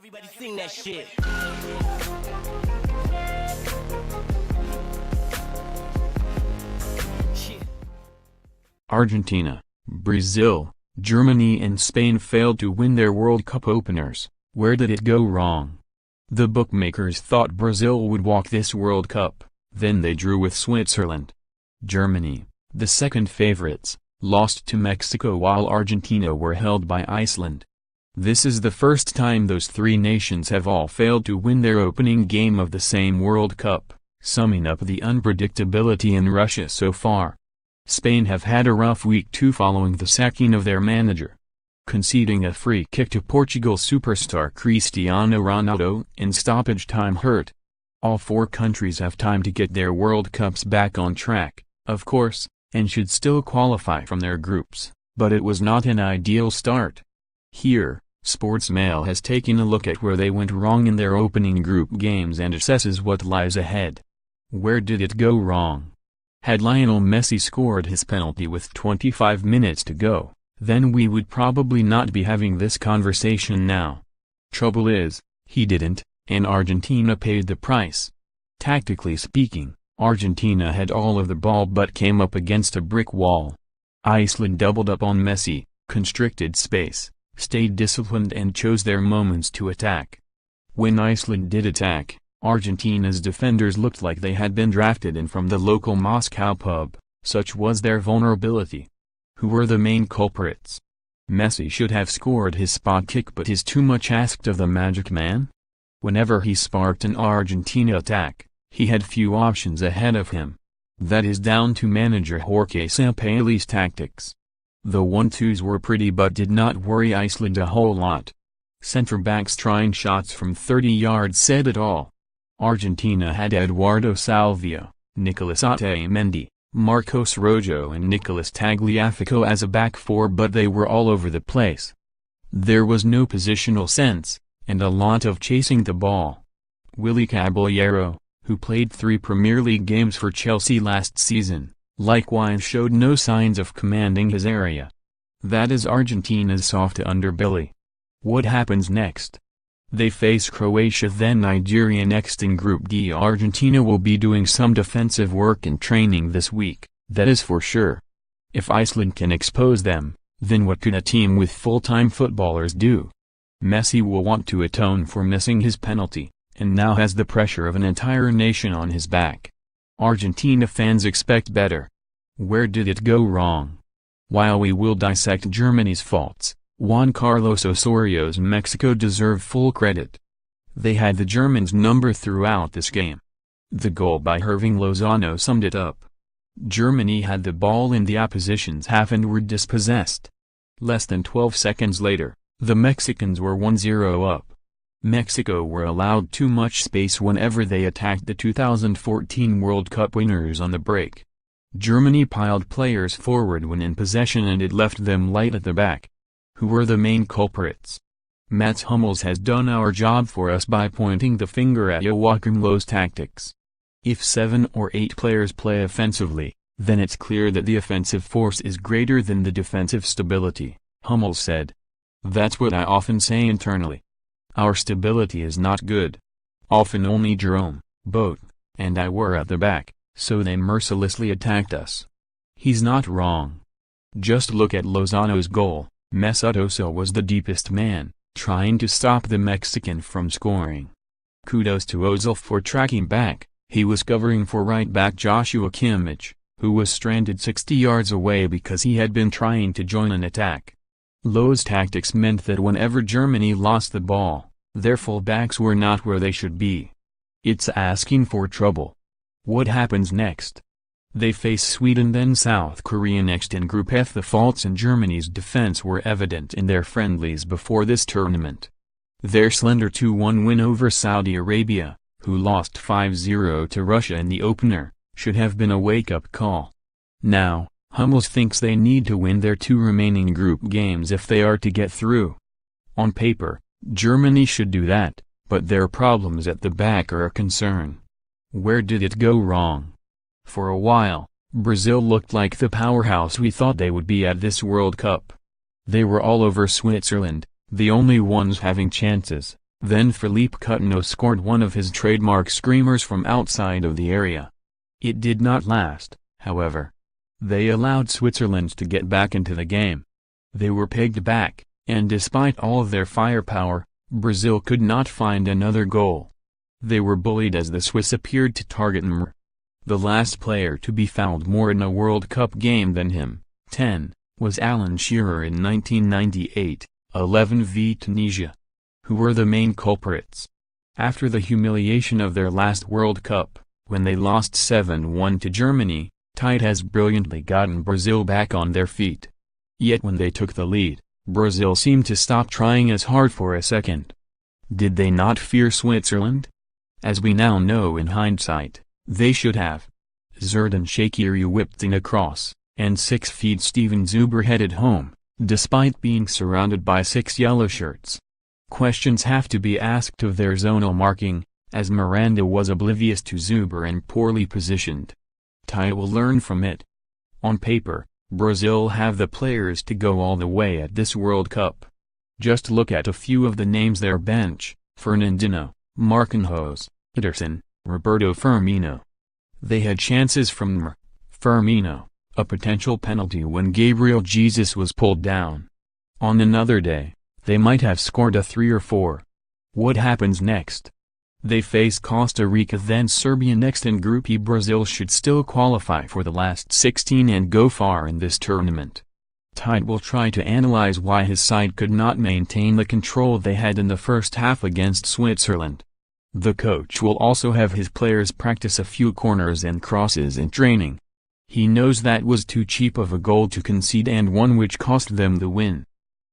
Everybody sing that shit. Argentina, Brazil, Germany and Spain failed to win their World Cup openers. Where did it go wrong? The bookmakers thought Brazil would walk this World Cup, then they drew with Switzerland. Germany, the second favorites, lost to Mexico while Argentina were held by Iceland. This is the first time those three nations have all failed to win their opening game of the same World Cup, summing up the unpredictability in Russia so far. Spain have had a rough week too following the sacking of their manager. Conceding a free kick to Portugal superstar Cristiano Ronaldo in stoppage time hurt. All four countries have time to get their World Cups back on track, of course, and should still qualify from their groups, but it was not an ideal start. Here, Sportsmail has taken a look at where they went wrong in their opening group games and assesses what lies ahead. Where did it go wrong? Had Lionel Messi scored his penalty with 25 minutes to go, then we would probably not be having this conversation now. Trouble is, he didn't, and Argentina paid the price. Tactically speaking, Argentina had all of the ball but came up against a brick wall. Iceland doubled up on Messi, constricted space, stayed disciplined and chose their moments to attack. When Iceland did attack, Argentina's defenders looked like they had been drafted in from the local Moscow pub, such was their vulnerability. Who were the main culprits? Messi should have scored his spot kick, but is too much asked of the magic man? Whenever he sparked an Argentina attack, he had few options ahead of him. That is down to manager Jorge Sampaoli's tactics. The 1-2s were pretty but did not worry Iceland a whole lot. Centre-backs trying shots from 30 yards said it all. Argentina had Eduardo Salvio, Nicolas Otamendi, Marcos Rojo and Nicolas Tagliafico as a back four, but they were all over the place. There was no positional sense, and a lot of chasing the ball. Willy Caballero, who played 3 Premier League games for Chelsea last season, likewise showed no signs of commanding his area. That is Argentina's soft underbelly. What happens next? They face Croatia then Nigeria next in Group D. Argentina will be doing some defensive work and training this week, that is for sure. If Iceland can expose them, then what could a team with full-time footballers do? Messi will want to atone for missing his penalty, and now has the pressure of an entire nation on his back. Argentina fans expect better. Where did it go wrong? While we will dissect Germany's faults, Juan Carlos Osorio's Mexico deserve full credit. They had the Germans' number throughout this game. The goal by Hirving Lozano summed it up. Germany had the ball in the opposition's half and were dispossessed. Less than 12 seconds later, the Mexicans were 1-0 up. Mexico were allowed too much space whenever they attacked the 2014 World Cup winners on the break. Germany piled players forward when in possession and it left them light at the back. Who were the main culprits? Mats Hummels has done our job for us by pointing the finger at Joachim Löw's tactics. If 7 or 8 players play offensively, then it's clear that the offensive force is greater than the defensive stability, Hummels said. That's what I often say internally. Our stability is not good. Often only Jerome, Boat, and I were at the back, so they mercilessly attacked us. He's not wrong. Just look at Lozano's goal. Mesut Ozil was the deepest man, trying to stop the Mexican from scoring. Kudos to Ozil for tracking back, he was covering for right-back Joshua Kimmich, who was stranded 60 yards away because he had been trying to join an attack. Löw's tactics meant that whenever Germany lost the ball, their full-backs were not where they should be. It's asking for trouble. What happens next? They face Sweden then South Korea next in Group F. The faults in Germany's defense were evident in their friendlies before this tournament. Their slender 2-1 win over Saudi Arabia, who lost 5-0 to Russia in the opener, should have been a wake-up call. Now, Hummels thinks they need to win their 2 remaining group games if they are to get through. On paper, Germany should do that, but their problems at the back are a concern. Where did it go wrong? For a while, Brazil looked like the powerhouse we thought they would be at this World Cup. They were all over Switzerland, the only ones having chances, Then Philippe Coutinho scored one of his trademark screamers from outside of the area. It did not last, however. They allowed Switzerland to get back into the game. They were pegged back, and despite all of their firepower, Brazil could not find another goal. They were bullied as the Swiss appeared to target Neymar. The last player to be fouled more in a World Cup game than him, 10, was Alan Shearer in 1998, 11 v Tunisia. Who were the main culprits? After the humiliation of their last World Cup, when they lost 7-1 to Germany, Tite has brilliantly gotten Brazil back on their feet. Yet when they took the lead, Brazil seemed to stop trying as hard for a second. Did they not fear Switzerland? As we now know in hindsight, they should have. Xherdan Shaqiri whipped in a cross, and 6 feet Steven Zuber headed home, despite being surrounded by 6 yellow shirts. Questions have to be asked of their zonal marking, as Miranda was oblivious to Zuber and poorly positioned. Tite will learn from it. On paper, Brazil have the players to go all the way at this World Cup. Just look at a few of the names their bench: Fernandinho, Marquinhos, Ederson, Roberto Firmino. They had chances from Neymar, Firmino, a potential penalty when Gabriel Jesus was pulled down. On another day, they might have scored a 3 or 4. What happens next? They face Costa Rica, then Serbia next in Group E. Brazil should still qualify for the last 16 and go far in this tournament. Tite will try to analyze why his side could not maintain the control they had in the first half against Switzerland. The coach will also have his players practice a few corners and crosses in training. He knows that was too cheap of a goal to concede and one which cost them the win.